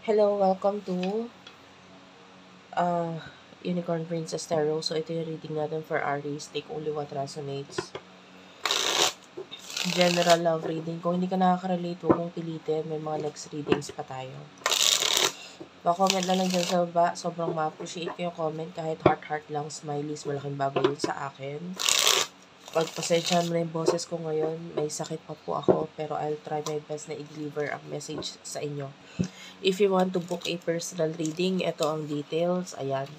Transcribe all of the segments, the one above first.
Hello, welcome to uh, Unicorn Princess Tarot. So, ito yung reading natin for Aries. Take only what resonates. General love reading. Kung hindi ka nakaka-relate, huwag mong pilitin. May mga next readings pa tayo. Pa-comment na lang dyan sa baba. Sobrang ma-appreciate ko yung comment. Kahit heart-heart lang, smileys, malaking bagay yun sa akin. Pagpasensyahan mo na yung boses ko ngayon. May sakit pa po ako, pero I'll try my best na i-deliver ang message sa inyo. If you want to book a personal reading, ito ang details. Ayan.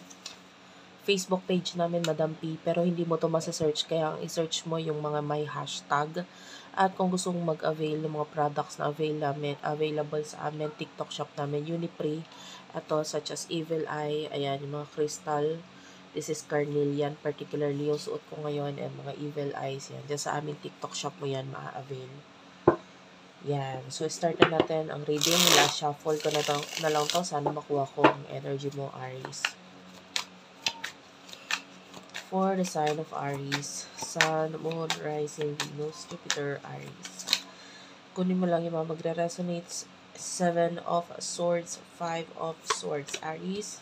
Facebook page namin, Madam P, pero hindi mo to masa-search, kaya ang i-search mo yung mga may hashtag. At kung gusto mong mag-avail ng mga products na available sa amin, TikTok shop namin, Unipree, ito such as Evil Eye, ayan, yung mga crystal, this is carnelian, particularly yung suot ko ngayon, and mga Evil Eyes, yan. Diyan sa aming TikTok shop mo yan, maa-avail. Yan. So, start na natin ang reading. Last shuffle ko na lang to. Sana makuha ko ang energy mo, Aries. For the sign of Aries, Sun, Moon, Rising, Venus, Jupiter, Aries. Kunin mo lang yung mga magre-resonate. 7 of Swords, 5 of Swords, Aries.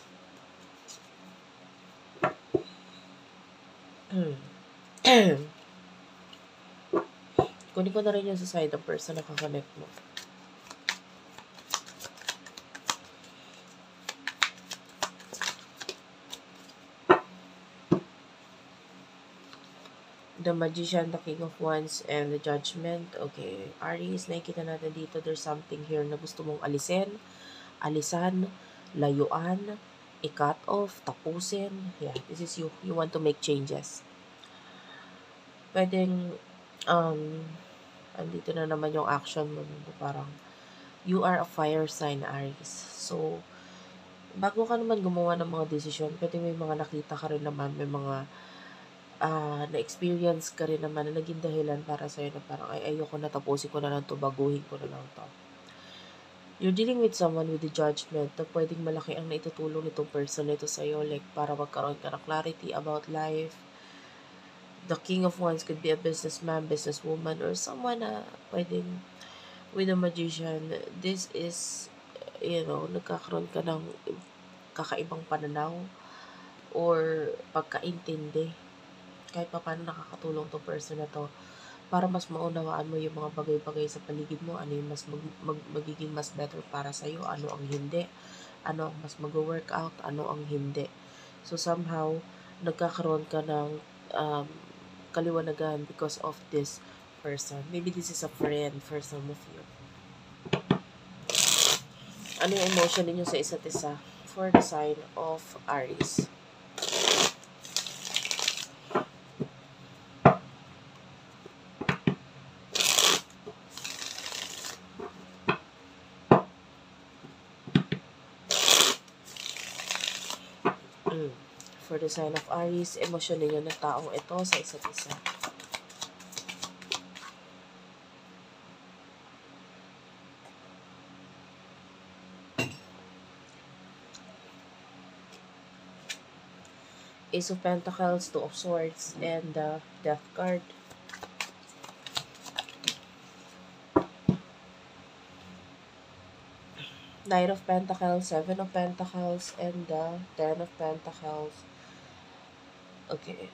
Kunin ko na rin yung sa side ng person na kakonect mo. The Magician, the King of Wands, and the Judgment. Okay, Aries, nakikita natin dito, there's something here na gusto mong alisan, layuan, i-cut off, tapusin. Yeah, this is you. You want to make changes. Pwedeng, andito na naman yung action mo. Parang, you are a fire sign, Aries. So, bago ka naman gumawa ng mga desisyon, pwede may mga nakita ka rin naman, may mga na-experience ka rin naman na naging dahilan para sa'yo na parang, ay, ayoko na, tapusin ko na lang to, baguhin ko na lang to. You're dealing with someone with the judgment na pwedeng malaki ang naitutulong itong person nito sa'yo, like, para magkaroon ka ng clarity about life. The King of Wands could be a businessman, businesswoman, or someone na pwedeng with a magician. This is, nagkakaroon ka ng kakaibang pananaw or pagkaintindi. Kahit pa paano nakakatulong to person na to para mas maunawaan mo yung mga bagay-bagay sa paligid mo, ano yung mas magiging mas better para sa'yo, ano ang hindi, ano ang mas mag-work out, ano ang hindi. So somehow, nagkakaroon ka ng kaliwanagan because of this person. Maybe this is a friend for some of you. Ano yung emotion ninyo sa isa't isa for the sign of Aries? For the sign of Aries, emosyon ninyo ng taong ito sa isa't isa. Ace of Pentacles, Two of Swords, and the Death card. Knight of Pentacles, Seven of Pentacles, and the Ten of Pentacles. Okay.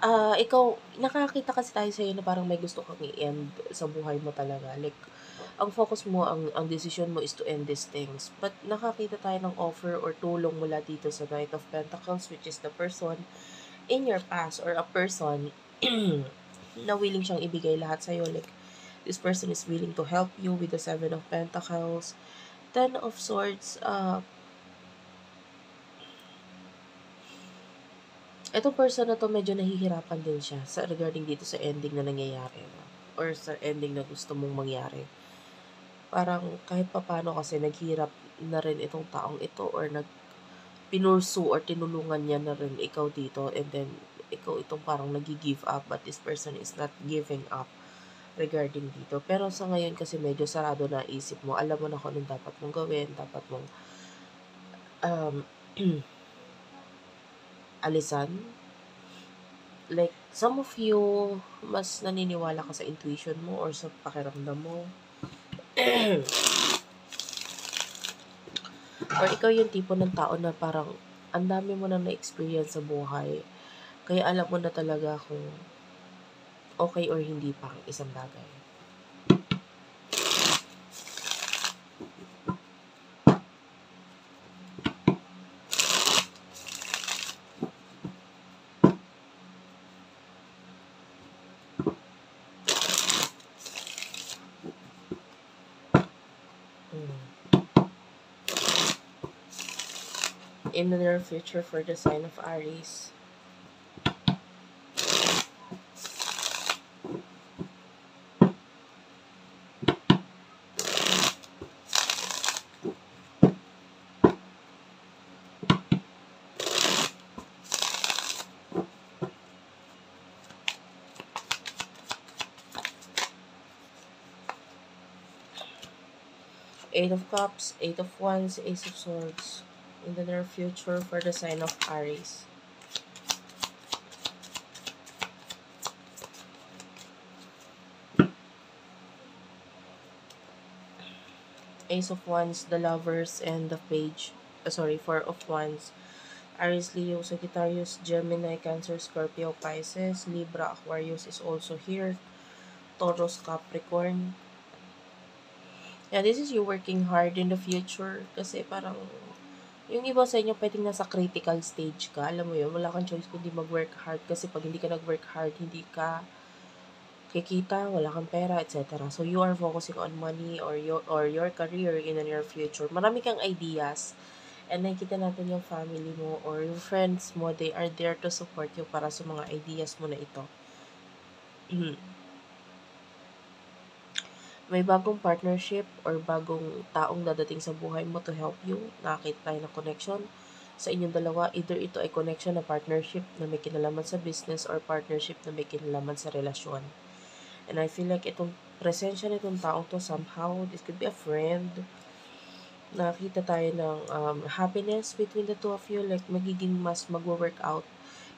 Ikaw, nakakita kasi tayo sa'yo na parang may gusto kang i-end sa buhay mo talaga. Like, ang focus mo, ang decision mo is to end these things. But nakakita tayo ng offer or tulong mula dito sa Knight of Pentacles, which is the person in your past or a person na willing siyang ibigay lahat sa'yo. Like, this person is willing to help you with the Seven of Pentacles. Ten of Swords, itong person na to medyo nahihirapan din siya sa regarding dito sa ending na nangyayari or sa ending na gusto mong mangyari. Parang kahit papano kasi naghirap na rin itong taong ito or pinursu or tinulungan niya na rin ikaw dito, and then ikaw itong parang nag-give up, but this person is not giving up regarding dito. Pero sa ngayon kasi medyo sarado na isip mo. Alam mo na kung anong dapat mong gawin, dapat mong alisan. Like, some of you, mas naniniwala ka sa intuition mo or sa pakiramdam mo. Or ikaw yung tipo ng tao na parang ang dami mo nang na-experience sa buhay. Kaya alam mo na talaga kung okay or hindi pa ang isang bagay. In the near future for the sign of Aries. Eight of Cups, Eight of Wands, Ace of Swords. In the near future for the sign of Aries. Ace of Wands, the Lovers, and the Page. Four of Wands. Aries, Leo, Sagittarius, Gemini, Cancer, Scorpio, Pisces, Libra, Aquarius is also here. Taurus, Capricorn. Yeah, this is you working hard in the future. Kasi parang, yung iba sa inyo pwedeng nasa critical stage ka. Alam mo yun, wala kang choice kundi mag-work hard. Kasi pag hindi ka nag-work hard, hindi ka kikita, wala kang pera, etc. So, you are focusing on money or your career in the near future. Marami kang ideas. And nakikita natin yung family mo or yung friends mo, they are there to support you para sa mga ideas mo na ito. May bagong partnership or bagong taong dadating sa buhay mo to help you. Nakakita tayo ng connection sa inyong dalawa. Either ito ay connection na partnership na may kinalaman sa business or partnership na may kinalaman sa relasyon. And I feel like itong presensya nitong taong to somehow, this could be a friend. Nakita tayo ng happiness between the two of you. Like magiging mas mag-work out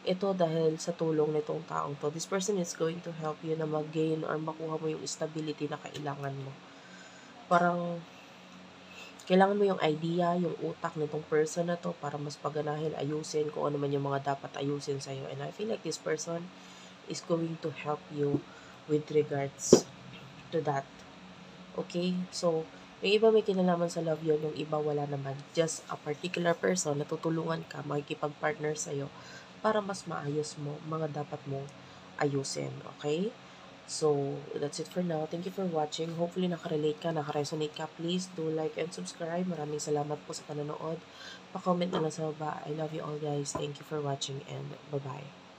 ito dahil sa tulong nitong taong to. This person is going to help you na mag-gain or makuha mo yung stability na kailangan mo. Parang, kailangan mo yung idea, yung utak nitong person na to para mas paganahin, ayusin kung ano man yung mga dapat ayusin sa'yo. And I feel like this person is going to help you with regards to that. Okay? So, yung iba may kinalaman sa love yun, yung iba wala naman. Just a particular person na tutulungan ka, makikipag-partner sa'yo para mas maayos mo mga dapat mong ayusin. Okay? So, that's it for now. Thank you for watching. Hopefully, nakarelate ka, nakaresonate ka. Please do like and subscribe. Maraming salamat po sa panonood. Pa-comment na lang sa baba. I love you all guys. Thank you for watching and bye-bye.